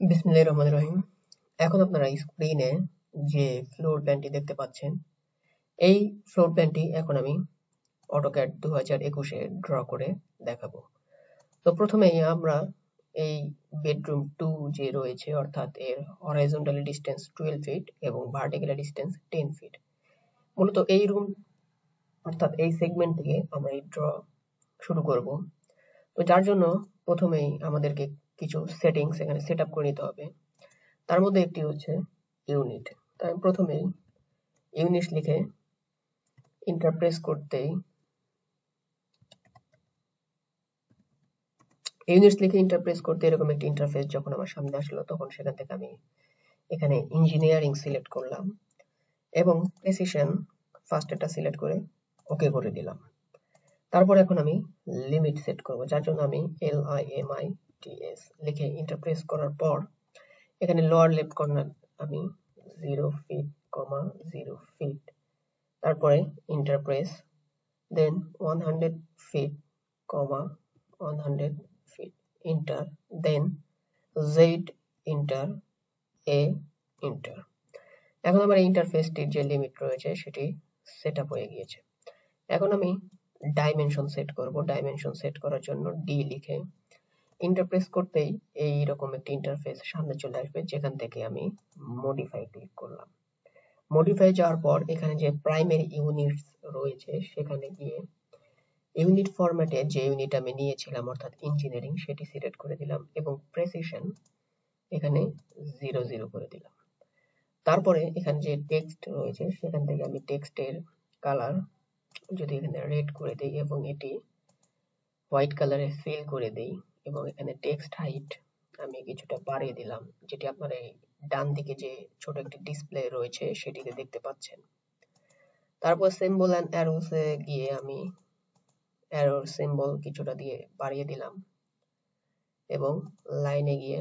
বিসমিল্লাহির রহমানির রহিম। এখন আপনারা স্ক্রিনে যে ফ্লোর প্ল্যানটি দেখতে পাচ্ছেন, এই ফ্লোর প্ল্যানটি এখন আমি অটোক্যাড 2021 এ ড্র করে দেখাবো। তো প্রথমেই আমরা এই বেডরুম 2 যে রয়েছে অর্থাৎ এর হরাইজন্টালি ডিসটেন্স 12 ফিট এবং ভার্টিক্যালি ডিসটেন্স 10 ফিট। মূলত এই রুম অর্থাৎ এই সেগমেন্ট থেকে আমরা এই ড্র শুরু করব। তো যার জন্য প্রথমেই আমাদেরকে কিছু সেটিংস এখানে সেট আপ করে নিতে হবে। তার মধ্যে একটি হচ্ছে ইউনিট। তাই প্রথমেই ইউনিট লিখে এন্টার প্রেস করতেই এরকম একটি ইন্টারফেস যখন আমার সামনে আসলো, তখন সেখান থেকে আমি এখানে ইঞ্জিনিয়ারিং সিলেক্ট করলাম এবং প্রেসিশন ফার্স্ট এটা সিলেক্ট করে ওকে করে দিলাম। তারপর এখন আমি লিমিট সেট করব, যার জন্য আমি LIMITS লিখে এন্টার প্রেস করার পর এখানে লোয়ার লেফট কর্নার আমি 0 ফিট, 0 ফিট, তারপরে enter press, then 100 feet, 100 feet, enter, then Z enter, A enter. এখন আমার ইন্টারফেসটির যে লিমিট রয়েছে সেটি সেট আপ হয়ে গিয়েছে। এখন আমি ডাইমেনশন সেট করব। ডাইমেনশন সেট করার জন্য D লিখে এন্টার প্রেস করতেই এইরকম একটি ইন্টারফেস সামনে চলে আসবে, যেখান থেকে আমি মডিফাই ক্লিক করলাম। মডিফাই যাওয়ার পর এখানে যে প্রাইমারি ইউনিটস রয়েছে সেখানে গিয়ে ইউনিট ফরম্যাটে যে ইউনিট আমি নিয়েছিলাম অর্থাৎ ইঞ্জিনিয়ারিং সেটি সিলেক্ট করে দিলাম এবং প্রেসিশন এখানে 00 করে দিলাম। তারপরে এখানে যে টেক্সট রয়েছে সেখান থেকে আমি টেক্সটের কালার যদি এখানে রেড করে দেই এবং এটি হোয়াইট কালারে ফিল করে দেই এবং এখানে টেক্সট হাইট আমি কিছুটা বাড়িয়ে দিলাম, যেটি আপনার এই ডান দিকে যে ছোট একটি ডিসপ্লে রয়েছে সেটিতে দেখতে পাচ্ছেন। তারপর সিম্বল এন্ড অ্যারোসে গিয়ে আমি অ্যারোর সিম্বল কিছুটা দিয়ে বাড়িয়ে দিলাম এবং লাইনে গিয়ে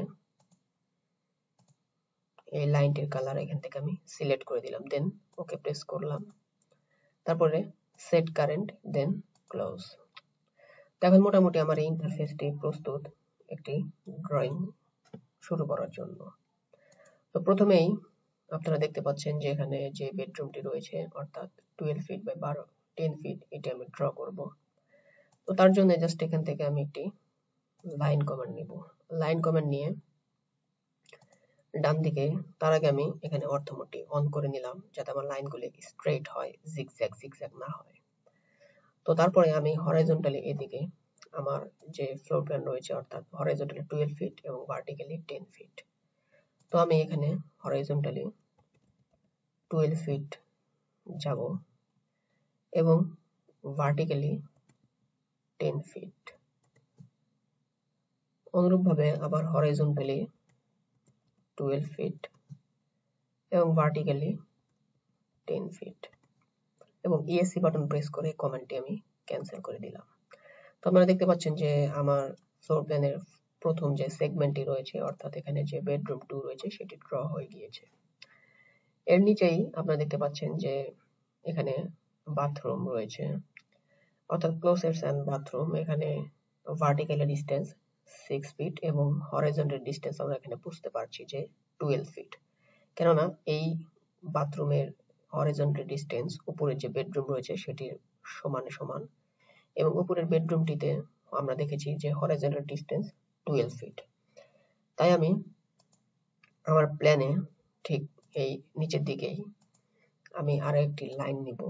এই লাইনটির কালার এখান থেকে আমি সিলেক্ট করে দিলাম, দেন ওকে প্রেস করলাম। তারপরে সেট কারেন্ট, দেন ক্লোজ। এখন মোটামুটি আমার এই ইন্টারফেসটি প্রস্তুত একটি ড্রয়িং শুরু করার জন্য। তো প্রথমেই আপনারা দেখতে পাচ্ছেন যে এখানে যে বেডরুমটি রয়েছে অর্থাৎ 12 ফিট বাই 10 ফিট, এটি আমি ড্র করব। তো তার জন্য জাস্ট এখান থেকে আমি একটি লাইন কমান্ড নিব। লাইন কমান্ড নিয়ে ডান দিকে, তার আগে আমি এখানে অর্থমোডটি অন করে নিলাম যাতে আমার লাইনগুলি স্ট্রেট হয়, জিগজ্যাগ না হয়। তো তারপরে আমি হরাইজন্টালি এদিকে আমার যে ফ্লোর প্ল্যান রয়েছে অর্থাৎ হরাইজন্টালি 12 ফিট এবং ভার্টিক্যালি 10 ফিট। তো আমি এখানে হরাইজন্টালি 12 ফিট যাব এবং ভার্টিক্যালি 10 ফিট। অনুরূপভাবে আবার হরাইজন্টালি 12 ফিট এবং ভার্টিক্যালি 10 ফিট এবং ESC বাটন প্রেস করে কমান্ডটি আমি ক্যান্সেল করে দিলাম। তো আপনারা দেখতে পাচ্ছেন যে আমার ফ্লোর প্ল্যানের প্রথম যে সেগমেন্টটি রয়েছে অর্থাৎ এখানে যে বেডরুম 2 রয়েছে সেটি ড্র হয়ে গিয়েছে। এর নিচেই আপনারা দেখতে পাচ্ছেন যে এখানে বাথরুম রয়েছে অর্থাৎ ক্লোসেটস এন্ড বাথরুম। এখানে ভার্টিক্যাল ডিসটেন্স 6 ফিট এবং হরাইজন্টাল ডিসটেন্স আমরা এখানে বুঝতে পারছি যে 12 ফিট, কেননা এই বাথরুমের হরাইজন্টাল ডিসটেন্স উপরে যে বেডরুম রয়েছে সেটির সমান এবং উপরের বেডরুমটিতে আমরা দেখেছি যে হরাইজন্টাল ডিসটেন্স 12 ফিট। তাই আমি আমার প্ল্যানে ঠিক এই নিচের দিকেই আমি আরো একটি লাইন নিব,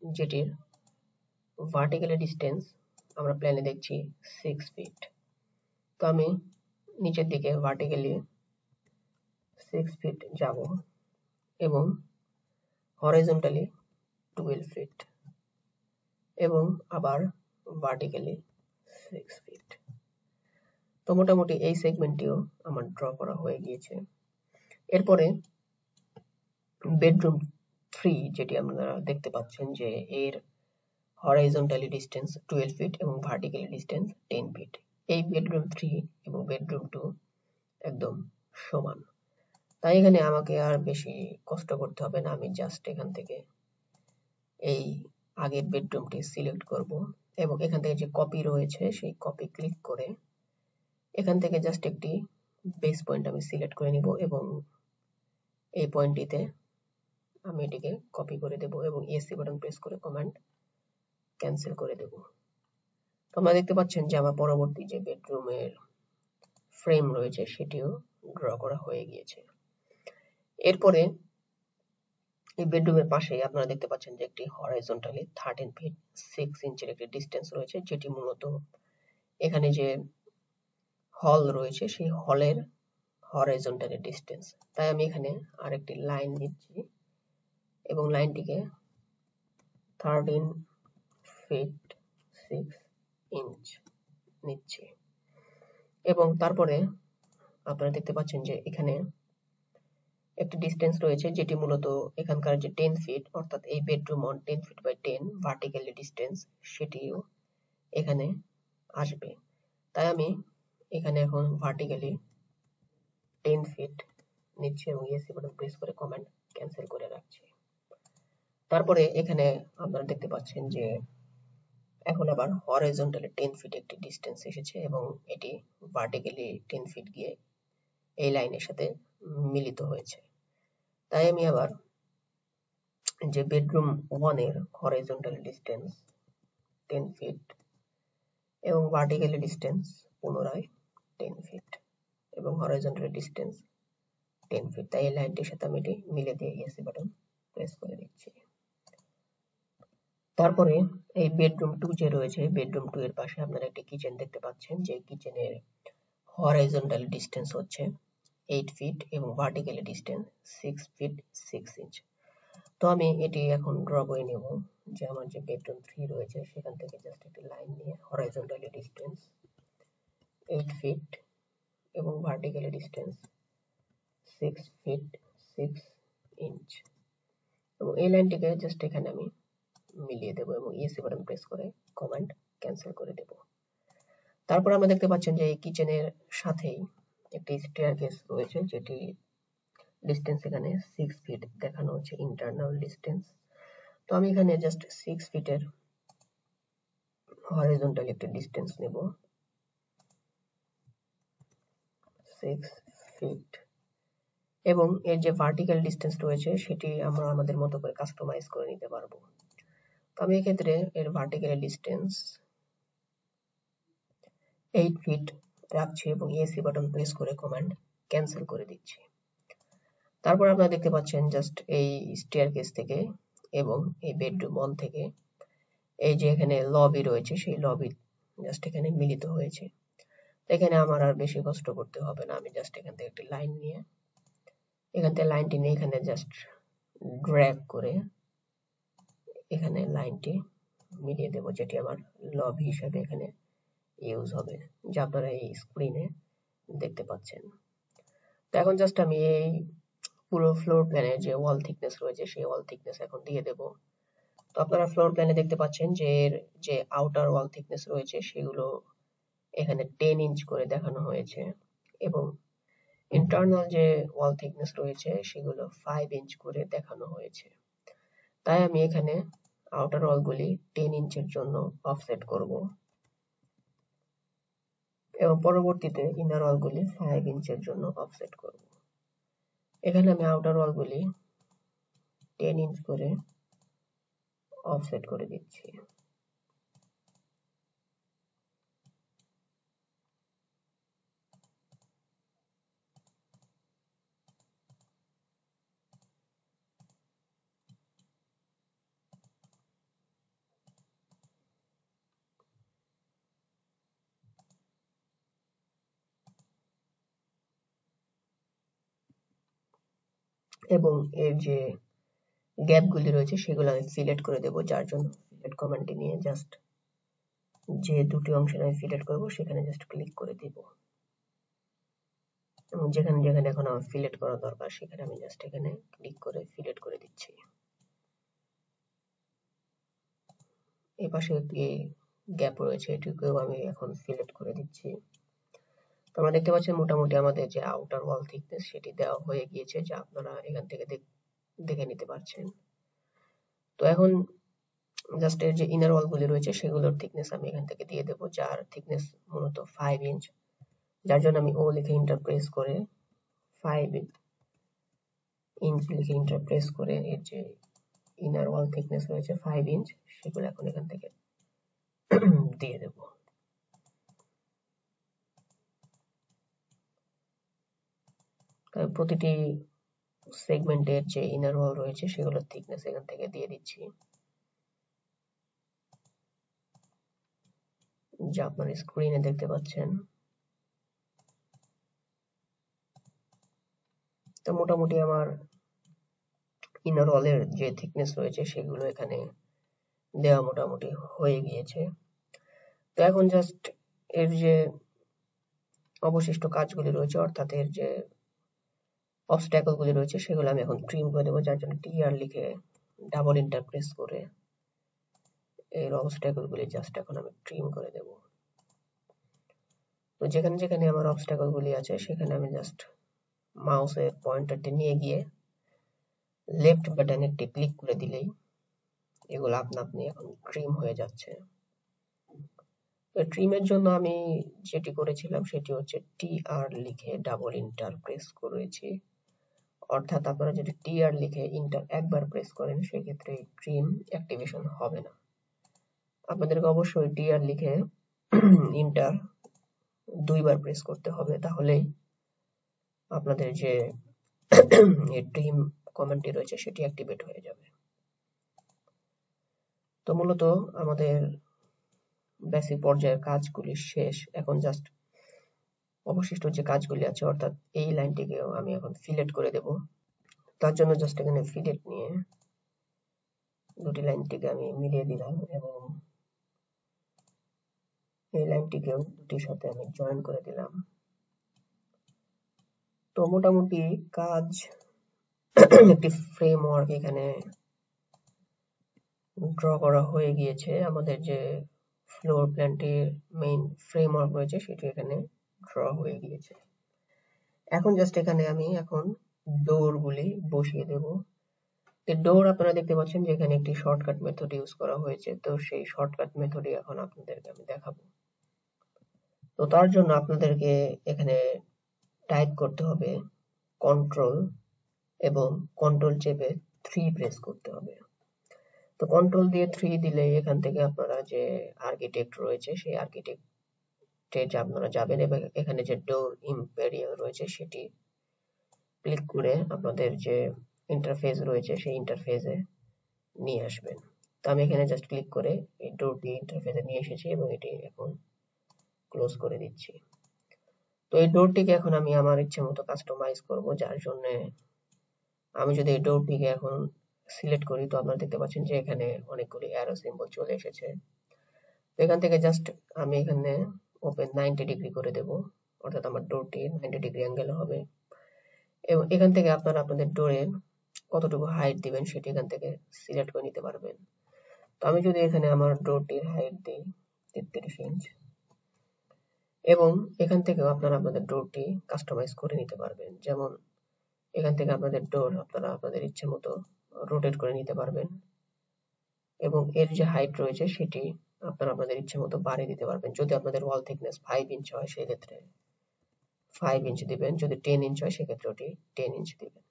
যেটির ভার্টিক্যাল ডিসটেন্স আমরা প্ল্যানে দেখছি 6 ফিট। তো আমি নিচের দিকে ভার্টিক্যালি 6 ফিট যাব এবং হরাইজন্টালি 12 ফিট এবং আবার ভার্টিক্যালি 6 ফিট। তো মোটামুটি এই সেগমেন্টটিও আমার ড্র করা হয়ে গিয়েছে। এরপরে বেডরুম 3 যেটি আপনারা দেখতে পাচ্ছেন যে এর হরাইজন্টালি ডিসটেন্স 12 ফিট এবং ভার্টিক্যালি ডিসটেন্স 10 ফিট। এই বেডরুম 3 এবং বেডরুম 2 একদম সমান। তাই এখানে আমাকে আর বেশি কষ্ট করতে হবে না, আমি জাস্ট এখান থেকে এই আগের বেডরুমটি সিলেক্ট করব এবং এখান থেকে যে কপি রয়েছে সেই কপি ক্লিক করে এখান থেকে জাস্ট একটি বেস পয়েন্ট আমি সিলেক্ট করে নিব এবং এই পয়েন্টটিতে আমি এটিকে কপি করে দেব এবং ESC বাটন প্রেস করে কমান্ড ক্যান্সেল করে দেব। তোমরা দেখতে পাচ্ছেন যে আমার পরবর্তী যে বেডরুমের ফ্রেম রয়েছে সেটিও ড্র করা হয়ে গিয়েছে। এরপরে এই বেডরুমের পাশেই আপনারা দেখতে পাচ্ছেন যে একটি হরাইজন্টালি 13 ফিট 6 ইঞ্চের একটি ডিসটেন্স রয়েছে, যেটি মূলত এখানে যে হল রয়েছে সেই হলের হরাইজন্টালি ডিসটেন্স। তাই আমি এখানে আরেকটি লাইন নিচ্ছি এবং লাইনটিকে 13 ফিট 6 ইঞ্চ নিচ্ছি এবং তারপরে আপনারা দেখতে পাচ্ছেন যে এখানে একটি ডিসটেন্স রয়েছে যেটি মূলত এখানকার যে 10 ফিট অর্থাৎ এই bedroom on 10 feet by 10 vertically distance সেটিও এখানে আসবে। তাই আমি এখানে এখন ভার্টিক্যালি 10 ফিট নিচ্ছি এবং ESC বাটন প্রেস করে কমান্ড ক্যান্সেল করে রাখছি। তারপরে এখানে আপনারা দেখতে পাচ্ছেন যে এখন আবার হরাইজন্টালি 10 ফিট একটি ডিসটেন্স এসেছে এবং এটি ভার্টিক্যালি 10 ফিট গিয়ে এই লাইনের সাথে মিলিত হয়েছে। তাই আমি আবার যে বেডরুম 1 এর হরাইজন্টাল ডিসটেন্স 10 ফিট এবং ভার্টিক্যালি ডিসটেন্স পুনরায় 10 ফিট এবং হরাইজন্টাল ডিসটেন্স 10 ফিট, তাই এই লাইনটির সাথে আমি এটি মিলে দিয়ে ESC বাটন প্রেস করে দিচ্ছি। তারপরে এই বেডরুম 2 যে রয়েছে, বেডরুম 2 এর পাশে আপনারা একটি কিচেন দেখতে পাচ্ছেন, যে কিচেনের হরাইজন্টাল ডিসটেন্স হচ্ছে 8 ফিট এবং ভার্টিক্যালি ডিসটেন্স 6 ফিট 6 ইঞ্চ। তো আমি এটি এখন ড্র করে নেব যে আমার যে বেডরুম 3 রয়েছে সেখান থেকে জাস্ট একটি লাইন নিয়ে হরাইজন্টালি ডিসটেন্স 8 ফিট এবং ভার্টিক্যালি ডিসটেন্স 6 ফিট 6 ইঞ্চ এবং এই লাইনটিকে জাস্ট এখানে আমি মিলিয়ে দেব এবং ESC বাটন প্রেস করে কমান্ড ক্যান্সেল করে দেব। তারপর আমরা দেখতে পাচ্ছেন যে এই কিচেনের সাথেই একটি স্টেয়ারকেস রয়েছে, যেটি ডিসটেন্স এখানে 6 ফিট দেখানো হচ্ছে ইন্টারনাল ডিসটেন্স। তো আমি এখানে জাস্ট 6 ফিটের হরাইজন্টাল একটা ডিসটেন্স নেব 6 ফিট এবং এর যে ভার্টিক্যাল ডিসটেন্স রয়েছে সেটি আমরা আমাদের মতো করে কাস্টমাইজ করে নিতে পারবো। তো আমি এক্ষেত্রে এর ভার্টিক্যাল ডিসটেন্স 8 ফিট রাখছি এবং ESC বাটন প্রেস করে কমান্ড ক্যান্সেল করে দিচ্ছি। তারপর আপনারা দেখতে পাচ্ছেন জাস্ট এই স্টেয়ারকেস থেকে এবং এই বেডরুম 1 থেকে এই যে এখানে লবি রয়েছে সেই লবি জাস্ট এখানে মিলিত হয়েছে। এখানে আমার আর বেশি কষ্ট করতে হবে না, আমি জাস্ট এখান থেকে একটি লাইন নিয়ে এখান থেকে লাইনটি নিয়ে এখানে জাস্ট ড্র্যাগ করে এখানে লাইনটি মিলিয়ে দেব, যেটি আমার লবি হিসাবে এখানে ইউজ হবে, যা আপনারা এই স্ক্রিনে দেখতে পাচ্ছেন। তো এখন জাস্ট আমি এই পুরো ফ্লোর প্ল্যানের যে ওয়াল থিকনেস রয়েছে সেই ওয়াল থিকনেস এখন দিয়ে দেব। তো আপনারা ফ্লোর প্ল্যানে দেখতে পাচ্ছেন যে এর যে আউটার ওয়াল থিকনেস রয়েছে সেগুলো এখানে 10 ইঞ্চ করে দেখানো হয়েছে এবং ইন্টারনাল যে ওয়াল থিকনেস রয়েছে সেগুলো 5 ইঞ্চ করে দেখানো হয়েছে। তাই আমি এখানে আউটার ওয়ালগুলি 10 ইঞ্চের জন্য অফসেট করব এবং পরবর্তীতে ইনার ওয়ালগুলি 5 ইঞ্চের জন্য অফসেট করব। এখানে আমি আউটার ওয়ালগুলি 10 ইঞ্চ করে অফসেট করে দিচ্ছি। এবং এর যে গ্যাপগুলি রয়েছে সেগুলো আমি ফিলেট করে দেব, যার জন্য ফিলেট কমান্ডটি নিয়ে জাস্ট যে দুটি অংশে আমি ফিলেট করব সেখানে জাস্ট ক্লিক করে দেব এবং যেখানে যেখানে এখন আমার ফিলেট করা দরকার সেখানে আমি জাস্ট এখানে ক্লিক করে ফিলেট করে দিচ্ছি। এই পাশে একটি গ্যাপ রয়েছে, এটিকেও আমি এখন ফিলেট করে দিচ্ছি। তোমরা দেখতে পাচ্ছেন মোটামুটি আমাদের যে আউটার ওয়াল থিকনেস সেটি দেওয়া হয়ে গিয়েছে, যা আপনারা এখান থেকে দেখে নিতে পারছেন। তো এখন জাস্ট এর যে ইনার ওয়াল গুলি রয়েছে সেগুলোর থিকনেস আমি এখান থেকে দিয়ে দেব, যার থিকনেস মূলত 5 ইঞ্চ, যার জন্য আমি ও লিখে ইন্টার প্রেস করে 5 ইঞ্চ লিখে ইন্টার প্রেস করে এর যে ইনার ওয়াল থিকনেস রয়েছে 5 ইঞ্চ সেগুলো এখন এখান থেকে দিয়ে দেব। প্রতিটি সেগমেন্টের যে ইনার ওয়াল রয়েছে সেগুলোর থিকনেস এখান থেকে দিয়ে দিচ্ছি, যা আপনার স্ক্রিনে দেখতে পাচ্ছেন। তো মোটামুটি আমার ইনার ওয়ালের যে থিকনেস রয়েছে সেগুলো এখানে দেওয়া মোটামুটি হয়ে গিয়েছে। তো এখন জাস্ট এর যে অবশিষ্ট কাজগুলি রয়েছে, অর্থাৎ এর যে অবস্ট্যাকল গুলি রয়েছে সেগুলো আমি এখন ট্রিম করে দেবো, যার জন্য টিআর লিখে ডাবল ইন্টার প্রেস করে এর অবস্ট্যাকল গুলি জাস্ট এখন আমি ট্রিম করে দেব। তো যেখানে যেখানে আমার অবস্ট্যাকল গুলি আছে সেখানে আমি জাস্ট মাউসের পয়েন্টারটি নিয়ে গিয়ে লেফট বাটনে একটি ক্লিক করে দিলেই এগুলো আপনা আপনি এখন ট্রিম হয়ে যাচ্ছে। তো ট্রিমের জন্য আমি যেটি করেছিলাম সেটি হচ্ছে টিআর লিখে ডাবল ইন্টার প্রেস করেছি, অর্থাৎ আপনারা যদি টিআর লিখে ইন্টার একবার প্রেস করেন সেক্ষেত্রে ট্রিম অ্যাক্টিভেশন হবে না। আপনাদেরকে অবশ্যই টিআর লিখে ইন্টার দুইবার প্রেস করতে হবে, তাহলেই আপনাদের যে ট্রিম কমান্ডটি রয়েছে সেটি অ্যাক্টিভেট হয়ে যাবে। তো মূলত আমাদের বেসিক পর্যায়ের কাজগুলি শেষ, এখন জাস্ট অবশিষ্ট যে কাজগুলি আছে অর্থাৎ এই লাইনটিকেও আমি এখন ফিলেট করে দেব। তার জন্য জাস্ট এখানে ফিলেট নিয়ে দুটি লাইনটিকে আমি মিলিয়ে দিলাম এবং এই লাইনটিকেও দুটির সাথে আমি জয়েন করে দিলাম। তো মোটামুটি কাজ একটি ফ্রেমওয়ার্ক এখানে ড্র করা হয়ে গিয়েছে। আমাদের যে ফ্লোর প্ল্যানটির মেইন ফ্রেমওয়ার্ক রয়েছে সেটি এখানে ড্র হয়ে গিয়েছে। এখন জাস্ট এখানে আমি এখন ডোর গুলি বসিয়ে দেব। ডোর আপনারা দেখতে পাচ্ছেন যে এখানে একটি শর্টকাট মেথড ইউজ করা হয়েছে, তো সেই শর্টকাট মেথডই এখন আপনাদেরকে আমি দেখাবো। তো তার জন্য আপনাদেরকে এখানে টাইপ করতে হবে কন্ট্রোল এবং কন্ট্রোল চেপে 3 প্রেস করতে হবে। তো কন্ট্রোল দিয়ে 3 দিলে এখান থেকে আপনারা যে আর্কিটেক্ট রয়েছে সেই আর্কিটেক্টে আপনারা যাবেন এবং এখানে যে ডোর ইম্পেরিয়াল রয়েছে সেটি ক্লিক করে আপনাদের যে ইন্টারফেস রয়েছে সেই ইন্টারফেসে নিয়ে আসবেন। তো আমি এখানে জাস্ট ক্লিক করে এই ডোরটি ইন্টারফেসে নিয়ে এসেছি এবং এটি এখন ক্লোজ করে দিচ্ছি। তো এই ডোরটিকে এখন আমি আমার ইচ্ছে মতো কাস্টমাইজ করব, যার জন্য আমি যদি এই ডোরটিকে এখন সিলেক্ট করি তো আপনারা দেখতে পাচ্ছেন যে এখানে অনেকগুলি অ্যারো সিম্বল চলে এসেছে। তো এখান থেকে জাস্ট আমি এখানে ওপেন 90 ডিগ্রি করে দেব, অর্থাৎ আমার ডোরটি 90 ডিগ্রি অ্যাঙ্গেল হবে এবং এখান থেকে আপনারা আপনাদের ডোরের কতটুকু হাইট দিবেন সেটি এখান থেকে সিলেক্ট করে নিতে পারবেন। তো আমি যদি এখানে আমার ডোরটির হাইট দিই 33 ইঞ্চ এবং এখান থেকেও আপনারা আপনাদের ডোরটি কাস্টমাইজ করে নিতে পারবেন, যেমন এখান থেকে আপনাদের ডোর আপনারা আপনাদের ইচ্ছে মতো রোটেট করে নিতে পারবেন এবং এর যে হাইট রয়েছে সেটি আপনারা আপনাদের ইচ্ছে মতো বাড়িয়ে দিতে পারবেন। যদি আপনাদের ওয়াল থিকনেস 5 ইঞ্চ হয় সেক্ষেত্রে 5 ইঞ্চ দিবেন, যদি 10 ইঞ্চ হয় সেক্ষেত্রে ওটি 10 ইঞ্চ দিবেন।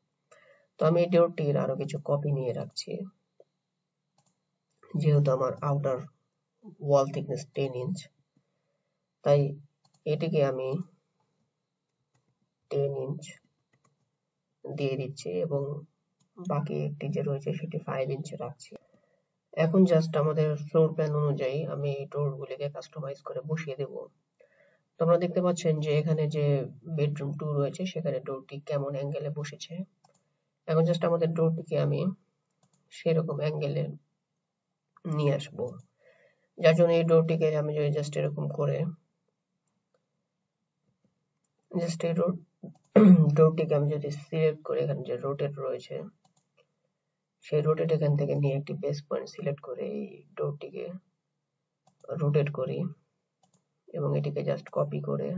তো আমি এই ডোরটির আরো কিছু কপি নিয়ে রাখছি, যেহেতু আমার আউটার ওয়াল থিকনেস 10 ইঞ্চ, তাই এটিকে আমি 10 ইঞ্চ দিয়ে দিচ্ছি এবং বাকি একটি যে রয়েছে সেটি 5 ইঞ্চ রাখছি। এখন জাস্ট আমাদের ফ্লোর প্ল্যান অনুযায়ী আমি এই ডোরগুলিকে কাস্টমাইজ করে বসিয়ে দেব। তো আপনারা দেখতে পাচ্ছেন যে এখানে যে বেডরুম 2 রয়েছে সেখানে ডোরটি কেমন অ্যাঙ্গেলে বসেছে। এখন জাস্ট আমাদের ডোরটিকে আমি সেরকম অ্যাঙ্গেলে নিয়ে আসব, যার জন্য এই ডোরটিকে আমি যদি জাস্ট এরকম করে জাস্ট এই ডোরটিকে আমি যদি সিলেক্ট করে এখানে যে রোটেট রয়েছে সেই রোটেট এখান থেকে নিয়ে একটি বেস পয়েন্ট সিলেক্ট করে এই ডোরটিকে রোটেট করি এবং এটিকে জাস্ট কপি করে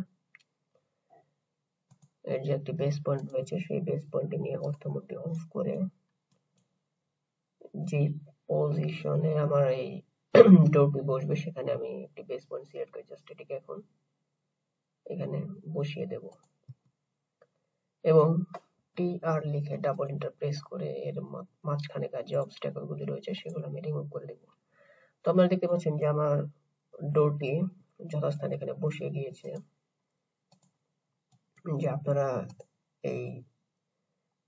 এর যে একটি বেস পয়েন্ট রয়েছে সেই বেস পয়েন্টে নিয়ে অর্থমোডটি অফ করে যে পজিশনে আমার এই ডোরটি বসবে সেখানে আমি একটি বেস পয়েন্ট সিলেক্ট করে জাস্ট এটিকে এখন এখানে বসিয়ে দেব এবং TR লিখে ডাবল এন্টার প্রেস করে এর মাঝখানে যে অবস্ট্যাকল গুলি রয়েছে সেগুলো আমি রিমুভ করে দেব। তো আপনারা দেখতে পাচ্ছেন যে আমার ডোরটি যথাস্থানে এখানে বসিয়ে গিয়েছে, যে আপনারা এই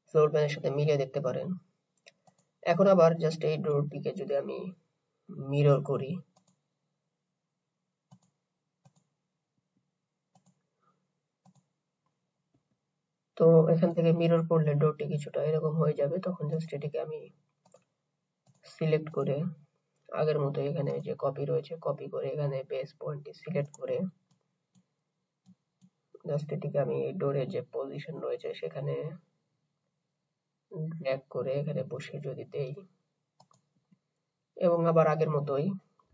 ফ্লোর প্ল্যানের সাথে মিলিয়ে দেখতে পারেন। এখন আবার জাস্ট এই ডোরটিকে যদি আমি মিরর করি, তো এখান থেকে মিরর করলে ডোরটি কিছুটা এরকম হয়ে যাবে। তখন জাস্ট এটিকে আমি সিলেক্ট করে আগের মতো এখানে যে কপি রয়েছে কপি করে এখানে বেস পয়েন্টটি সিলেক্ট করে জাস্ট এটিকে আমি ডোরের যে পজিশন রয়েছে সেখানে ড্র্যাগ করে এখানে বসে যদি দেই এবং আবার আগের মতোই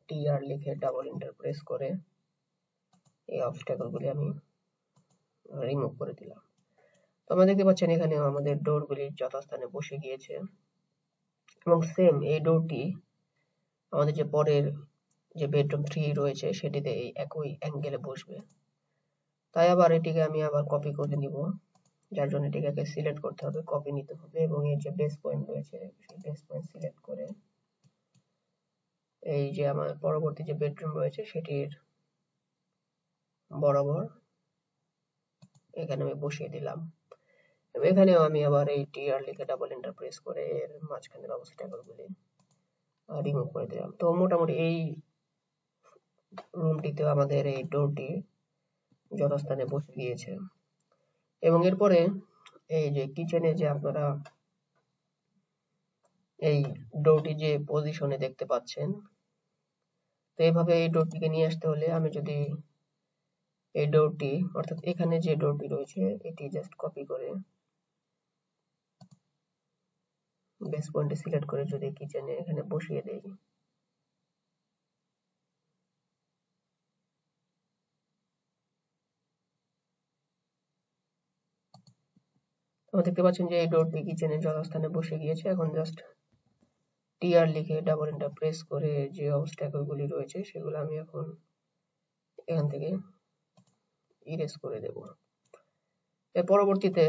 TR লিখে ডাবল এন্টার প্রেস করে এই অবস্ট্যাকল গুলি আমি রিমুভ করে দিলাম। তো আমরা দেখতে পাচ্ছেন এখানে আমাদের ডোরগুলি যথাস্থানে বসে গিয়েছে এবং সেম এই ডোরটি আমাদের যে পরের যে বেডরুম 3 রয়েছে সেটিতে এই একই অ্যাঙ্গেলে বসবে। তাই আবার এটিকে আমি আবার কপি করে নিব, যার জন্য এটিকে আগে সিলেক্ট করতে হবে, কপি নিতে হবে এবং এই যে বেস পয়েন্ট রয়েছে সেই বেস পয়েন্ট সিলেক্ট করে এই যে আমার পরবর্তী যে বেডরুম রয়েছে সেটির বরাবর এখানে আমি বসিয়ে দিলাম এবং এখানেও আমি আবার এই TR লিখে ডাবল এন্টার প্রেস করে এর মাঝখানের অবস্ট্যাকল গুলি রিমুভ করে দিলাম। তো মোটামুটি এই রুমটিতে আমাদের এই ডোরটি যথাস্থানে বসে গিয়েছে এবং এরপরে এই যে কিচেনে যে আপনারা এই ডোরটি যে পজিশনে দেখতে পাচ্ছেন, তো এইভাবে এই ডোরটিকে নিয়ে আসতে হলে আমি যদি এই ডোরটি অর্থাৎ এখানে যে ডোরটি রয়েছে এটি জাস্ট কপি করে বেস পয়েন্টে সিলেক্ট করে যদি কিচেনে এখানে বসিয়ে দেই, তোমরা দেখতে পাচ্ছেন যে এই ডোরটি কিচেনের যথাস্থানে বসে গিয়েছে। এখন জাস্ট TR লিখে ডাবল এন্টার প্রেস করে যে অবস্ট্যাকল গুলি রয়েছে সেগুলো আমি এখন এখান থেকে ইরেজ করে দেব। এর পরবর্তীতে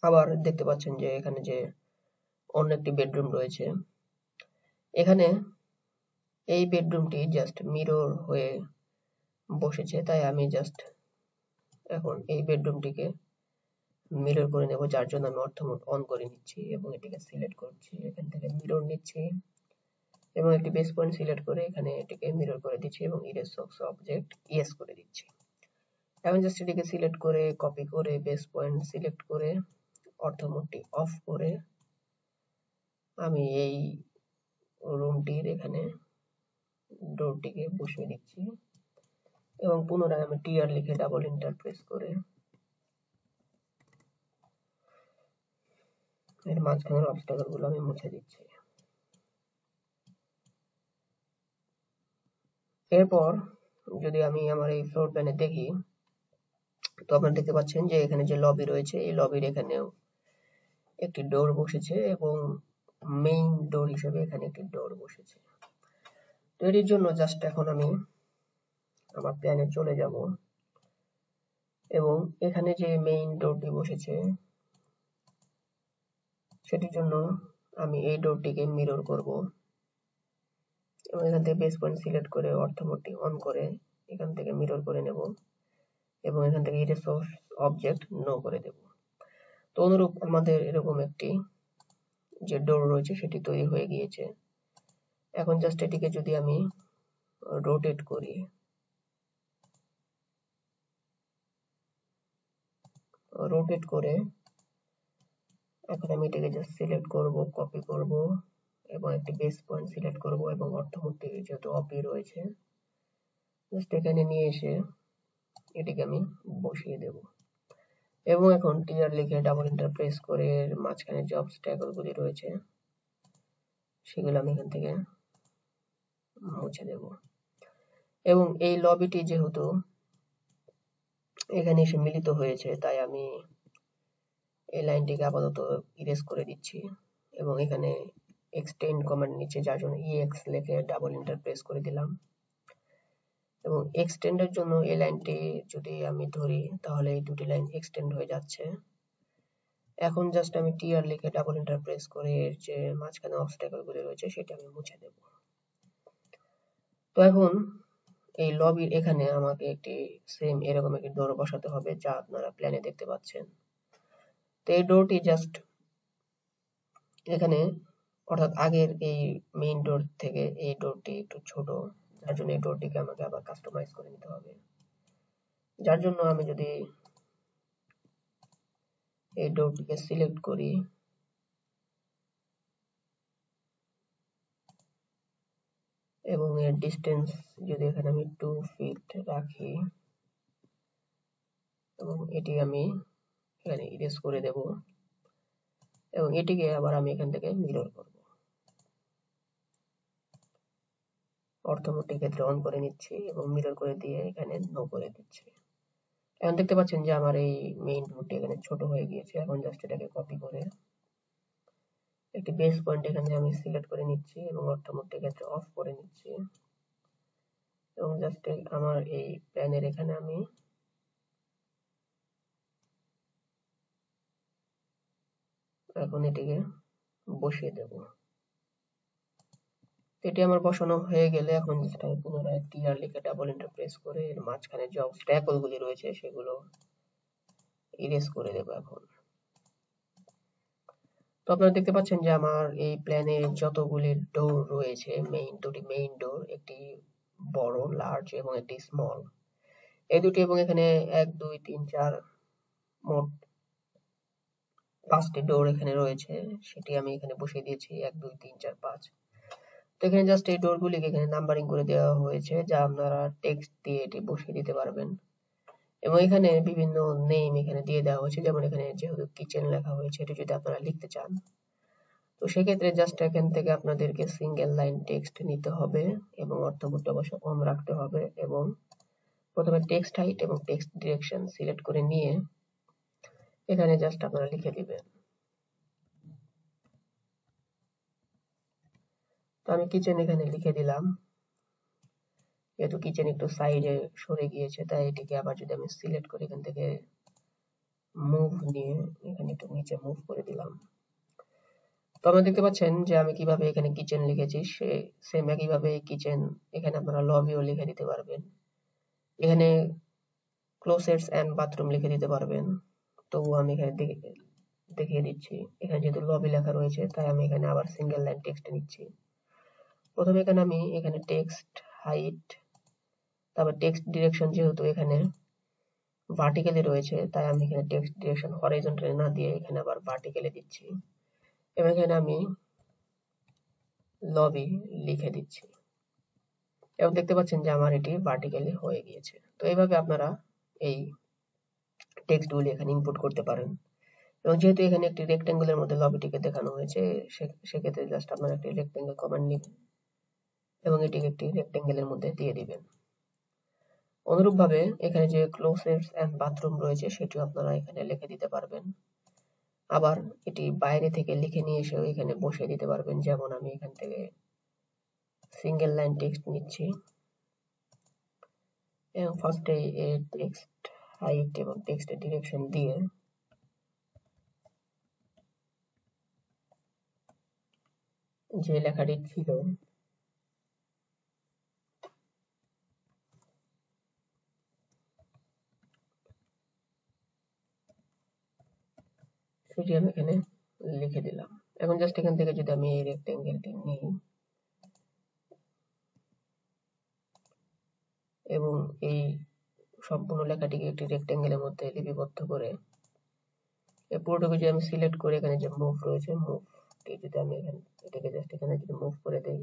আবার দেখতে পাচ্ছেন যে এখানে যে অন্য একটি বেডরুম রয়েছে, এখানে এই বেডরুমটি জাস্ট মিরর হয়ে বসেছে, তাই আমি জাস্ট এখন এই বেডরুমটিকে মিরর করে নেব, যার জন্য আমি অর্থ মোড অন করে নিচ্ছি এবং এটিকে সিলেক্ট করছি, এখান থেকে মিরর নিচ্ছি এবং একটি বেস পয়েন্ট সিলেক্ট করে এখানে এটিকে মিরর করে দিচ্ছি এবং ইরেজ সক্স অবজেক্ট ইয়েস করে দিচ্ছি। এখন জাস্ট এটিকে সিলেক্ট করে কপি করে বেস পয়েন্ট সিলেক্ট করে অর্থ মোডটি অফ করে আমি এই রুমটির এখানে ডোরটিকে বসিয়ে দিচ্ছি এবং পুনরায় আমি TR লিখে ডাবল এন্টার প্রেস করে এর মাঝখানের অবস্ট্যাকল গুলো আমি মুছে দিচ্ছি। এরপর যদি আমি আমার এই ফ্লোর প্ল্যানে দেখি, তো আপনারা দেখতে পাচ্ছেন যে এখানে যে লবি রয়েছে এই লবির এখানেও একটি ডোর বসেছে এবং মেইন ডোর হিসেবে এখানে একটি ডোর বসেছে। তো এর জন্য জাস্ট এখন আমি আমার প্ল্যানে চলে যাব এবং এখানে যে মেইন ডোরটি বসেছে সেটির জন্য আমি এই ডোরটিকে মিরর করব এবং এখান থেকে বেস পয়েন্ট সিলেক্ট করে অর্থ মোডটি অন করে এখান থেকে মিরর করে নেব এবং এখান থেকে ইরেজ অবজেক্ট নো করে দেব। তো অনুরূপ আমাদের এরকম একটি যে ডোর রয়েছে সেটি তৈরি হয়ে গিয়েছে। এখন জাস্ট এটিকে যদি আমি রোটেট করি, রোটেট করে এখন আমি এটাকে জাস্ট সিলেক্ট করব, কপি করব এবং একটি বেস পয়েন্ট সিলেক্ট করব এবং অর্থমূর্তি যেহেতু অপি রয়েছে জাস্ট এখানে নিয়ে এসে এটিকে আমি বসিয়ে দেব এবং এখন TR লিখে ডাবল এন্টার প্রেস করে এর মাঝখানে যে অবস্ট্যাকল গুলি রয়েছে সেগুলো আমি এখান থেকে মুছে দেব এবং এই লবিটি যেহেতু এখানে এসে মিলিত হয়েছে তাই আমি এই লাইনটিকে আপাতত ইরেজ করে দিচ্ছি এবং এখানে এক্সটেন্ড কমান্ড নিচে যার জন্য EX লিখে ডাবল এন্টার প্রেস করে দিলাম এবং এক্সটেন্ডের জন্য এই লাইনটি যদি আমি ধরি তাহলে এই দুটি লাইন এক্সটেন্ড হয়ে যাচ্ছে। এখন জাস্ট আমি টিআর লিখে ডাবল এন্টার প্রেস করে এর যে মাঝখানে অবস্টাকেল গুলি রয়েছে সেটা আমি মুছে দেব। তো এখন এই লবির এখানে আমাকে একটি সেম এরকম একটি ডোর বসাতে হবে, যা আপনারা প্ল্যানে দেখতে পাচ্ছেন। তো এই ডোরটি জাস্ট এখানে, অর্থাৎ আগের এই মেইন ডোর থেকে এই ডোরটি একটু ছোট, যার জন্য এই ডোরটিকে আমাকে আবার কাস্টমাইজ করে নিতে হবে। যার জন্য আমি যদি এই ডোরটিকে সিলেক্ট করি এবং এর ডিস্টেন্স যদি এখানে আমি 2 ফিট রাখি এবং এটি আমি এখানে ইরেজ করে দেব এবং এটিকে আবার আমি এখান থেকে মিরর করব। অর্থোমোটিক ক্ষেত্রে অন করে নিচ্ছি এবং মিরর করে দিয়ে এখানে নো করে দিচ্ছি। এখন দেখতে পাচ্ছেন যে আমার এই মেইন ডোরটি এখানে ছোট হয়ে গিয়েছে। এখন জাস্ট এটাকে কপি করে একটি বেস পয়েন্ট এখানে আমি সিলেক্ট করে নিচ্ছি এবং অর্থোমোটিক ক্ষেত্রে অফ করে নিচ্ছি এবং জাস্ট আমার এই প্যানের এখানে আমি এখন এটিকে বসিয়ে দেব। এটি আমার বসানো হয়ে গেলে এখন জাস্ট আমি পুনরায় টিআর লিখে ডাবল এন্টার প্রেস করে এর মাঝখানে যে অবস্ট্যাকল গুলি রয়েছে সেগুলো ইরেজ করে দেব। এখন তো আপনারা দেখতে পাচ্ছেন যে আমার এই প্ল্যানে যতগুলি ডোর রয়েছে, দুটি মেইন ডোর, একটি বড় লার্জ এবং একটি স্মল, এই দুটি এবং এখানে 1 2 3 4 মোট 5টি ডোর এখানে রয়েছে, সেটি আমি এখানে বসিয়ে দিয়েছি 1 2 3 4 5। তো এখানে জাস্ট এই ডোর গুলিকে এখানে নাম্বারিং করে দেওয়া হয়েছে, যা আপনারা টেক্সট দিয়ে এটি বসিয়ে দিতে পারবেন এবং এখানে বিভিন্ন নেম এখানে দিয়ে দেওয়া হয়েছে। যেমন এখানে যেহেতু কিচেন লেখা হয়েছে, এটি যদি আপনারা লিখতে চান তো সেক্ষেত্রে জাস্ট এখান থেকে আপনাদেরকে সিঙ্গেল লাইন টেক্সট নিতে হবে এবং অর্থবোধ অবশ্য কম রাখতে হবে এবং প্রথমে টেক্সট হাইট এবং টেক্সট ডিরেকশন সিলেক্ট করে নিয়ে এখানে জাস্ট আপনারা লিখে দিবেন। তো আমি কিচেন এখানে লিখে দিলাম। যেহেতু কিচেন একটু সাইডে সরে গিয়েছে তাই এটিকে আবার যদি আমি সিলেক্ট করি এখান থেকে মুভ নিয়ে এখানে একটু নিচে মুভ করে দিলাম। তো আপনারা দেখতে পাচ্ছেন যে আমি কিভাবে এখানে কিচেন লিখেছি, সেম একইভাবে কিচেন এখানে আপনারা লবিও লিখে দিতে পারবেন। এখানে ক্লোসেটস এন্ড বাথরুম লিখে দিতে পারবেন। তো আমি এখানে দেখিয়ে দিচ্ছি। এখানে যেহেতু লবি লেখা রয়েছে তাই আমি এখানে আবার সিঙ্গেল লাইন টেক্সট নিচ্ছি। প্রথমে এখানে আমি এখানে টেক্সট হাইট, তারপর টেক্সট ডিরেকশন যেহেতু এখানে ভার্টিক্যালি রয়েছে তাই আমি এখানে টেক্সট ডিরেকশন হরাইজন্টালি না দিয়ে এখানে আবার ভার্টিক্যালি দিচ্ছি এবং এখানে আমি লবি লিখে দিচ্ছি এবং দেখতে পাচ্ছেন যে আমার এটি ভার্টিক্যালি হয়ে গিয়েছে। তো এইভাবে আপনারা এই টেক্সটগুলি এখানে ইনপুট করতে পারেন এবং যেহেতু এখানে একটি রেক্ট্যাঙ্গেলের মধ্যে লবিটিকে দেখানো হয়েছে সেক্ষেত্রে জাস্ট আপনারা একটি রেক্ট্যাঙ্গেল কমান্ড নেবেন এবং এটিকে একটি রেক্ট্যাঙ্গেলের মধ্যে দিয়ে দিবেন। অনুরূপভাবে এখানে যে ক্লোসেটস এন্ড বাথরুম রয়েছে সেটিও আপনারা এখানে লিখে দিতে পারবেন। আবার এটি বাইরে থেকে লিখে নিয়ে এসেও এখানে বসিয়ে দিতে পারবেন। যেমন আমি এখান থেকে সিঙ্গেল লাইন টেক্সট নিচ্ছি এবং ফার্স্টে এর টেক্সট হাইট এবং টেক্সটের ডিরেকশন দিয়ে যে লেখাটি ছিল সেটি আমি এখানে লিখে দিলাম। এখন জাস্ট এখান থেকে যদি আমি এই রেক্ট্যাঙ্গেলটি নিই এবং এই সম্পূর্ণ লেখাটিকে একটি রেক্ট্যাঙ্গেলের মধ্যে লিপিবদ্ধ করে এই পুরোটাকে যদি আমি সিলেক্ট করে এখানে যে মুভ রয়েছে মুভটি যদি আমি এটাকে জাস্ট এখানে যদি মুভ করে দেই,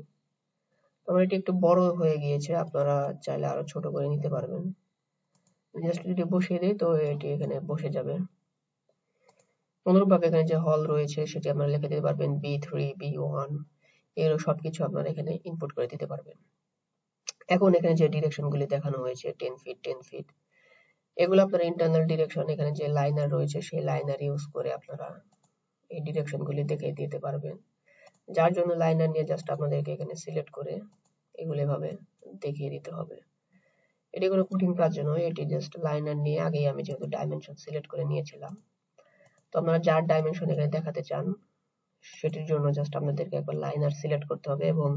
আমার এটি একটু বড় হয়ে গিয়েছে, আপনারা চাইলে আরো ছোট করে নিতে পারবেন। জাস্ট যদি বসিয়ে দেই তো এটি এখানে বসে যাবে। অনুরূপভাবে এখানে যে হল রয়েছে সেটি আপনারা লিখে দিতে পারবেন B3 B1, এরও সবকিছু আপনারা এখানে ইনপুট করে দিতে পারবেন। এখন এখানে যে ডিরেকশন গুলি দেখানো হয়েছে 10 ফিট 10 ফিট, এগুলো আপনার ইন্টারনাল ডিরেকশন, এখানে যে লাইনার রয়েছে সেই লাইনার ইউজ করে আপনারা এই ডিরেকশন গুলি দেখে দিতে পারবেন। যার জন্য লাইনার নিয়ে জাস্ট আপনাদেরকে এখানে সিলেক্ট করে এগুলো এভাবে দেখিয়ে দিতে হবে এটি কোনো কঠিন কাজ নয়, এটি জাস্ট লাইনার নিয়ে আগেই আমি যেহেতু ডাইমেনশন সিলেক্ট করে নিয়েছিলাম, তো আপনারা যার ডাইমেনশন এখানে দেখাতে চান সেটির জন্য জাস্ট আপনাদেরকে একবার লাইনার সিলেক্ট করতে হবে এবং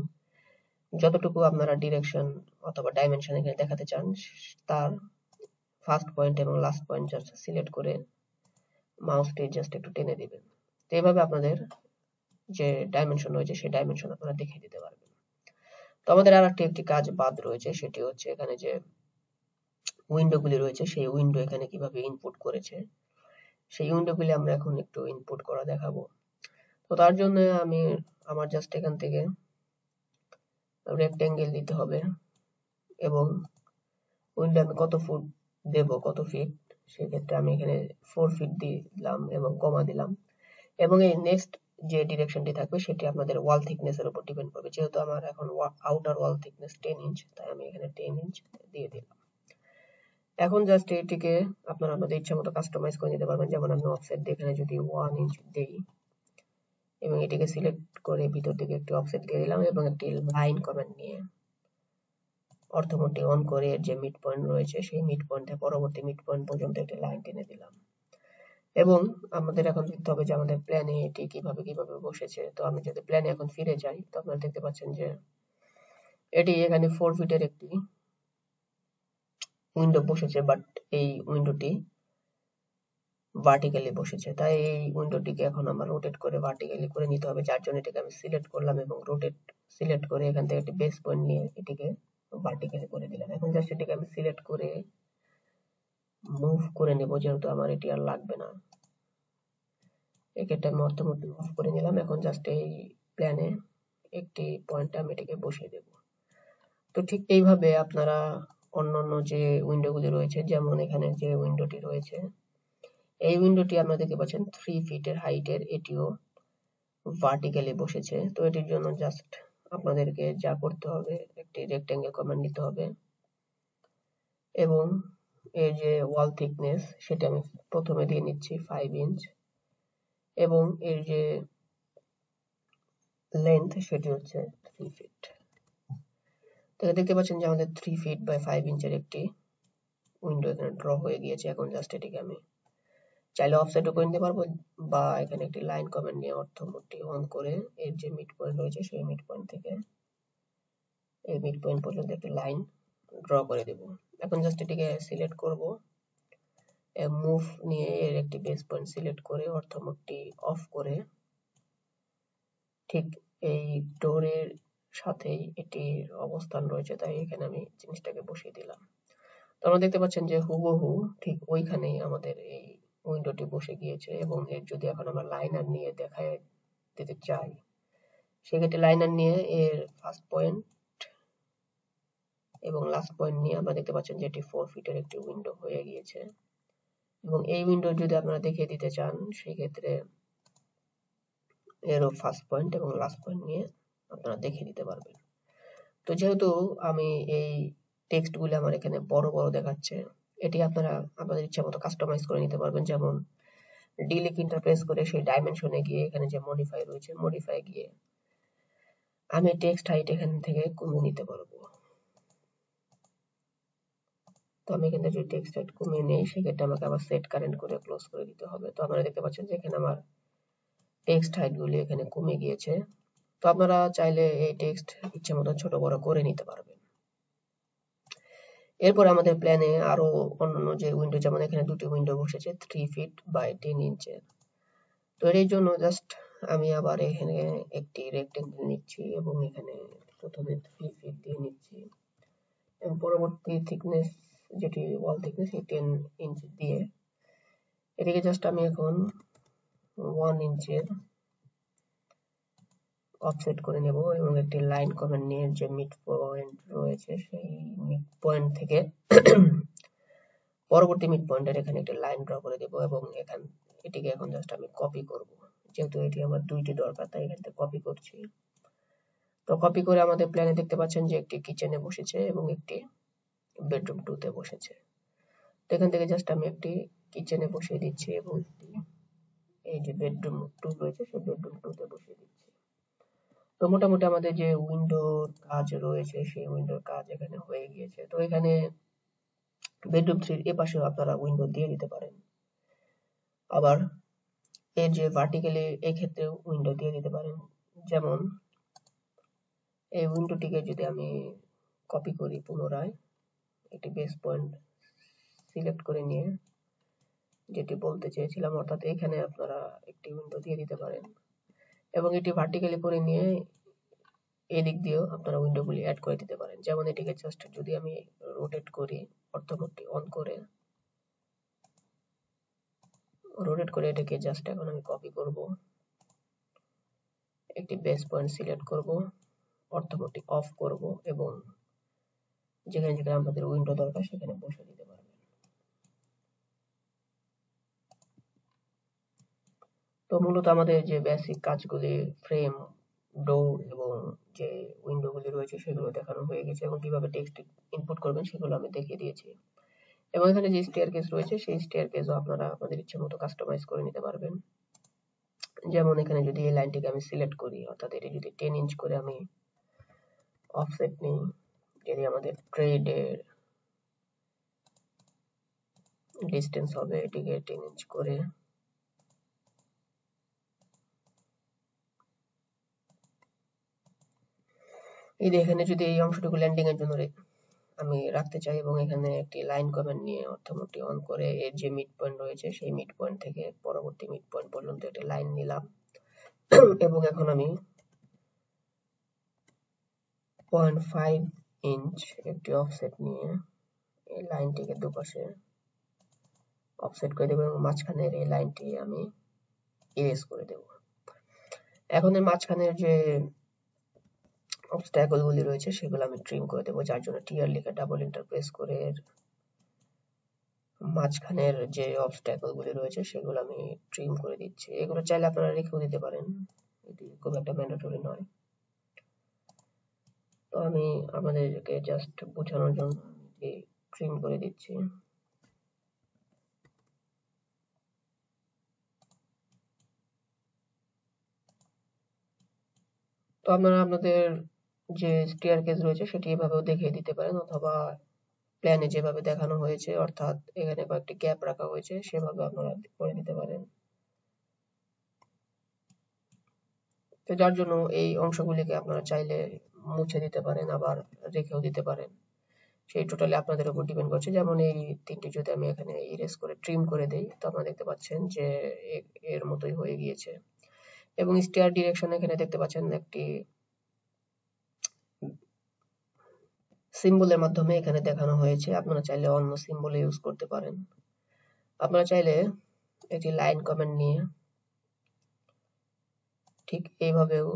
যতটুকু আপনারা ডিরেকশন অথবা ডাইমেনশন এখানে দেখাতে চান তার ফার্স্ট পয়েন্ট এবং লাস্ট পয়েন্ট জাস্ট সিলেক্ট করে মাউসটি জাস্ট একটু টেনে দিবেন। তো এইভাবে আপনাদের যে ডাইমেনশন রয়েছে সেই ডাইমেনশন আপনারা দেখিয়ে দিতে পারবেন। তো আমাদের আর একটি কাজ বাদ রয়েছে, সেটি হচ্ছে এখানে যে উইন্ডোগুলি রয়েছে সেই উইন্ডো এখানে কিভাবে ইনপুট করেছে সেই উইন্ডোগুলি আমরা এখন একটু ইনপুট করা দেখাবো। তো তার জন্য আমি আমার জাস্ট এখান থেকে রেক্টেঙ্গেল দিতে হবে এবং উইন্ডো আমি কত ফুট দেব, কত ফিট, সেক্ষেত্রে আমি এখানে 4 ফিট দিলাম এবং কমা দিলাম। এবং এই নেক্সট যে ডিরেকশনটি থাকবে সেটি আপনাদের ওয়াল থিকনেস এর উপর ডিপেন্ড করবে। যেহেতু আমার এখন আউটার ওয়াল থিকনেস 10 ইঞ্চ, তাই আমি এখানে 10 ইঞ্চ দিয়ে দিলাম। এখন জাস্ট এটিকে আপনারা আপনাদের ইচ্ছা মতো কাস্টমাইজ করে নিতে পারবেন। যেমন আমি অফসেট দিয়ে এখানে যদি 1 ইঞ্চ দেই এবং এটিকে সিলেক্ট করে ভিতর দিকে একটি অফসেট দিয়ে দিলাম এবং একটি লাইন কমান্ড নিয়ে অর্থমোডটি অন করে এর যে মিড পয়েন্ট রয়েছে সেই মিড পয়েন্ট থেকে পরবর্তী মিড পয়েন্ট পর্যন্ত একটি লাইন টেনে দিলাম। এবং আমাদের এখন দেখতে হবে যে আমাদের প্ল্যানে এটি কিভাবে বসেছে। তো আমি যদি প্ল্যানে এখন ফিরে যাই, তো আপনারা দেখতে পাচ্ছেন যে এটি এখানে 4 ফিটের একটি উইন্ডো বসেছে, বাট এই উইন্ডোটি ভার্টিক্যালি বসেছে। তাই এই উইন্ডোটিকে এখন আমার রোটেট করে ভার্টিক্যালি করে নিতে হবে, যার জন্য এটাকে আমি সিলেক্ট করলাম এবং রোটেট সিলেক্ট করে এখান থেকে একটি বেস পয়েন্ট নিয়ে এটিকে ভার্টিক্যালি করে দিলাম। এখন জাস্ট এটিকে আমি সিলেক্ট করে মুভ করে নেব, যেহেতু আমার এটি আর লাগবে না। এক্ষেত্রে আমি অর্থমোডটি অফ করে নিলাম। এখন জাস্ট এই প্ল্যানে একটি পয়েন্টে আমি এটিকে বসিয়ে দেব। তো ঠিক এইভাবে আপনারা অন্যান্য যে উইন্ডোগুলি রয়েছে, যেমন এখানে যে উইন্ডোটি রয়েছে এই উইন্ডোটি আপনারা দেখতে পাচ্ছেন 3 ফিটের হাইটের, এটিও ভার্টিক্যালি বসেছে। তো এটির জন্য জাস্ট আপনাদেরকে যা করতে হবে একটি রেক্টেঙ্গেল কমান্ড নিতে হবে এবং এর যে ওয়াল থিকনেস সেটা আমি প্রথমে দিয়ে নিচ্ছি 5 ইঞ্চ এবং এর যে লেন্থ সেটি হচ্ছে 3 ফিট। তো দেখতে পাচ্ছেন যে আমাদের 3 ফিট বাই 5 ইঞ্চের একটি উইন্ডো এখানে ড্র হয়ে গিয়েছে। এখন জাস্ট এটিকে আমি চাইলে অফসেটও করে নিতে পারবো বা এখানে একটি লাইন কমান্ড নিয়ে অর্থমোডটি অন করে এর যে মিড পয়েন্ট রয়েছে সেই মিড পয়েন্ট থেকে এই মিড পয়েন্ট পর্যন্ত একটি লাইন ড্র করে দেব। এখন জাস্ট এটিকে সিলেক্ট করব, মুভ নিয়ে এর একটি বেস পয়েন্ট সিলেক্ট করে অর্থমোডটি অফ করে ঠিক এই ডোরের সাথেই এটির অবস্থান রয়েছে, তাই এখানে আমি জিনিসটাকে বসিয়ে দিলাম। তো আপনারা দেখতে পাচ্ছেন যে হুবহু ঠিক ওইখানেই আমাদের এই উইন্ডোটি বসে গিয়েছে এবং এর যদি এখন আমরা লাইনার নিয়ে দেখায় দিতে চাই, সেক্ষেত্রে লাইনার নিয়ে এর ফার্স্ট পয়েন্ট এবং লাস্ট পয়েন্ট নিয়ে আমরা দেখতে পাচ্ছেন যে এটি 4 ফিটের একটি উইন্ডো হয়ে গিয়েছে এবং এই উইন্ডো যদি আপনারা দেখিয়ে দিতে চান সেক্ষেত্রে এরও ফার্স্ট পয়েন্ট এবং লাস্ট পয়েন্ট নিয়ে আপনারা দেখিয়ে দিতে পারবেন। তো যেহেতু আমি এই টেক্সটগুলো আমার এখানে বড় বড় দেখাচ্ছে, এটি আপনারা আপনাদের ইচ্ছা মতো কাস্টমাইজ করে নিতে পারবেন। যেমন ডিলিট ইন্টারপ্রেস করে সেই ডাইমেনশনে গিয়ে এখানে যে মডিফাই রয়েছে মডিফাই গিয়ে আমি টেক্সট হাইট এখান থেকে কমিয়ে নিতে পারবো। তো আমি এখানে যদি টেক্সট হাইট কমিয়ে নেই সেক্ষেত্রে আমাকে আবার সেট কারেন্ট করে ক্লোজ করে দিতে হবে। তো আপনারা দেখতে পাচ্ছেন যে এখানে আমার টেক্সট হাইট গুলি এখানে কমে গিয়েছে। তো আপনারা চাইলে এই টেক্সট ইচ্ছে মতো ছোট বড় করে নিতে পারবেন। এরপর আমাদের প্ল্যানে আরো অন্যান্য যে উইন্ডো, যেমন এখানে দুটি উইন্ডো বসেছে 3 ফিট বাই 10 ইঞ্চের। তো এর জন্য জাস্ট আমি আবার এখানে একটি রেক্টেঙ্গেল নিচ্ছি এবং এখানে প্রথমে 3 ফিট দিয়ে নিচ্ছি এবং পরবর্তী থিকনেস যেটি ওয়াল থিকনেস সেই 10 ইঞ্চ দিয়ে এদিকে জাস্ট আমি এখন 1 ইঞ্চের অফসেট করে নেব এবং একটি লাইন কমান্ড নিয়ে যে মিড পয়েন্ট রয়েছে সেই মিড পয়েন্ট থেকে পরবর্তী মিড পয়েন্টের এখানে একটি লাইন ড্র করে দেব এবং এটিকে এখন জাস্ট আমি কপি করব। যেহেতু এটি আমার দুইটি দরকার তাই এখান থেকে কপি করছি। তো কপি করে আমাদের প্ল্যানে দেখতে পাচ্ছেন যে একটি কিচেনে বসেছে এবং একটি বেডরুম 2 তে বসেছে। তো এখান থেকে জাস্ট আমি একটি কিচেনে বসিয়ে দিচ্ছি এবং এই যে বেডরুম 2 রয়েছে সেই বেডরুম 2 তে বসিয়ে দিচ্ছি। তো মোটামুটি আমাদের যে উইন্ডোর কাজ রয়েছে সেই উইন্ডোর কাজ এখানে হয়ে গিয়েছে। তো এখানে বেডরুম 3 এর পাশেও আপনারা উইন্ডো দিয়ে দিতে পারেন। আবার এর যে ভার্টিক্যালি এই ক্ষেত্রেও উইন্ডো দিয়ে দিতে পারেন। যেমন এই উইন্ডোটিকে যদি আমি কপি করি, পুনরায় একটি বেস পয়েন্ট সিলেক্ট করে নিয়ে যেটি বলতে চেয়েছিলাম, অর্থাৎ এখানে আপনারা একটি উইন্ডো দিয়ে দিতে পারেন এবং এটি ভার্টিক্যালি করে নিয়ে এদিক দিয়েও আপনারা উইন্ডোগুলি অ্যাড করে দিতে পারেন। যেমন এটিকে জাস্ট যদি আমি রোটেট করি, অর্থমোডটি অন করে এটাকে জাস্ট এখন আমি কপি করব, একটি বেস পয়েন্ট সিলেক্ট করব, অর্থমোডটি অফ করব এবং যেখানে যেখানে আমাদের উইন্ডো দরকার সেখানে বসে দিতে পারবেন। তো মূলত আমাদের যে বেসিক কাজগুলি, ফ্রেম, ডোর এবং যে উইন্ডোগুলি রয়েছে সেগুলো দেখানো হয়ে গেছে এবং কিভাবে টেক্সট ইনপুট করবেন সেগুলো আমি দেখিয়ে দিয়েছি। এবং এখানে যে স্টেয়ারকেস রয়েছে সেই স্টেয়ারকেসও আপনারা আপনাদের ইচ্ছে মতো কাস্টমাইজ করে নিতে পারবেন। যেমন এখানে যদি এই লাইনটিকে আমি সিলেক্ট করি, অর্থাৎ এটি যদি 10 ইঞ্চ করে আমি অফসেট নিই, যদি আমাদের ট্রেডের ডিস্টেন্স হবে এটিকে 10 ইঞ্চ করে, এই এখানে যদি এই অংশটুকু ল্যান্ডিং এর জন্য আমি রাখতে চাই এবং এখানে একটি লাইন কমেন্ট নিয়ে অর্থমোডটি অন করে এর যে মিড পয়েন্ট রয়েছে সেই মিড পয়েন্ট থেকে পরবর্তী মিড পয়েন্ট পর্যন্ত একটি লাইন নিলাম এবং এখন আমি 0.5 ইঞ্চ একটি অফসেট নিয়ে এই লাইনটিকে দুপাশে অফসেট করে দেব এবং মাঝখানের এই লাইনটি আমি ইরেজ করে দেব। এখন এর মাঝখানের যে অবস্ট্যাকল গুলি রয়েছে সেগুলো আমি ট্রিম করে দেব, যার জন্য টিআর লিখে ডাবল এন্টার প্রেস করে মাঝখানের যে অবস্ট্যাকল গুলি রয়েছে সেগুলো আমি ট্রিম করে দিচ্ছি। এগুলো চাইলে আপনারা রেখেও দিতে পারেন, এটি খুব একটা ম্যান্ডেটরি নয়। তো আমি আপনাদেরকে জাস্ট বোঝানোর জন্য ট্রিম করে দিচ্ছি। তো আপনারা আপনাদের যে স্টেয়ারকেস রয়েছে সেটি এভাবেও দেখিয়ে দিতে পারেন, অথবা প্ল্যানে যেভাবে দেখানো হয়েছে অর্থাৎ এখানে কয়েকটি গ্যাপ রাখা হয়েছে সেভাবে আপনারা করে দিতে পারেন। তো যার জন্য এই অংশগুলিকে আপনারা চাইলে মুছে দিতে পারেন, আবার রেখেও দিতে পারেন, সেই টোটালি আপনাদের উপর ডিপেন্ড করছে। যেমন এই তিনটি যদি আমি এখানে ইরেজ করে ট্রিম করে দেই তো আপনারা দেখতে পাচ্ছেন যে এর মতোই হয়ে গিয়েছে। এবং স্টেয়ার ডিরেকশন এখানে দেখতে পাচ্ছেন একটি সিম্বলের মাধ্যমে এখানে দেখানো হয়েছে, আপনারা চাইলে অন্য সিম্বল ইউজ করতে পারেন। আপনারা চাইলে একটি লাইন কমেন্ট নিয়ে ঠিক এইভাবেও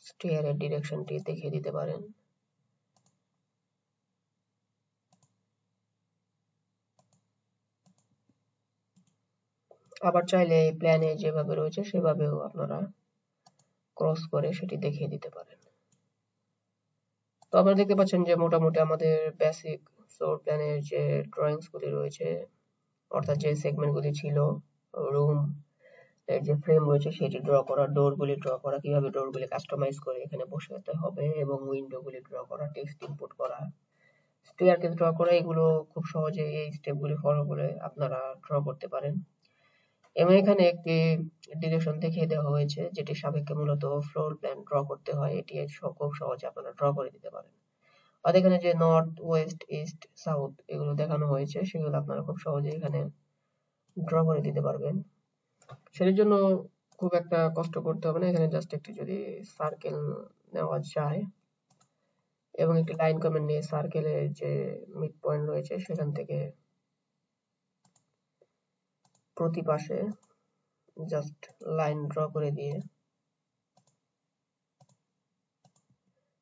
স্টেয়ারের ডিরেকশনটি দেখিয়ে দিতে পারেন। আবার চাইলে এই প্ল্যানে যেভাবে রয়েছে সেভাবেও আপনারা ক্রস করে সেটি দেখিয়ে দিতে পারেন। তো আপনারা দেখতে পাচ্ছেন যে মোটামুটি আমাদের বেসিক ফ্লোর প্ল্যানের যে ড্রয়িংস গুলি রয়েছে, অর্থাৎ যে সেগমেন্ট গুলি ছিল, রুম এর যে ফ্রেম রয়েছে সেটি ড্র করা, ডোর গুলি ড্র করা, কিভাবে ডোর গুলি কাস্টমাইজ করে এখানে বসাতে হবে এবং উইন্ডো গুলি ড্র করা, টেক্সট ইনপুট করা, স্টেয়ারকেস ড্র করা, এগুলো খুব সহজে এই স্টেপ গুলি ফলো করে আপনারা ড্র করতে পারেন। এবং এখানে একটি ডিরেকশন দেখিয়ে দেওয়া হয়েছে যেটি সাপেক্ষে মূলত ফ্লোর প্ল্যান ড্র করতে হয়, এটি খুব সহজে আপনারা ড্র করে দিতে পারেন। আর এখানে যে নর্থ, ওয়েস্ট, ইস্ট, সাউথ এগুলো দেখানো হয়েছে সেগুলো আপনারা খুব সহজে এখানে ড্র করে দিতে পারবেন। সেটার জন্য খুব একটা কষ্ট করতে হবে না, এখানে জাস্ট একটি যদি সার্কেল নেওয়া যায় এবং একটি লাইন কমেন্ট নিয়ে সার্কেলের যে মিড পয়েন্ট রয়েছে সেখান থেকে প্রতি পাশে জাস্ট লাইন ড্র করে দিয়ে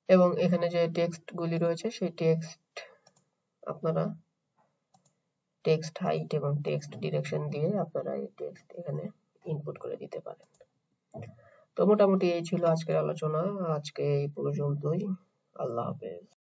এবং এখানে যে টেক্সট গুলি রয়েছে সেই টেক্সট আপনারা টেক্সট হাইট এবং টেক্সট ডিরেকশন দিয়ে আপনারা এই টেক্সট এখানে ইনপুট করে দিতে পারেন। তো মোটামুটি এই ছিল আজকের আলোচনা, আজকে এই পর্যন্তই। আল্লাহ হাফেজ।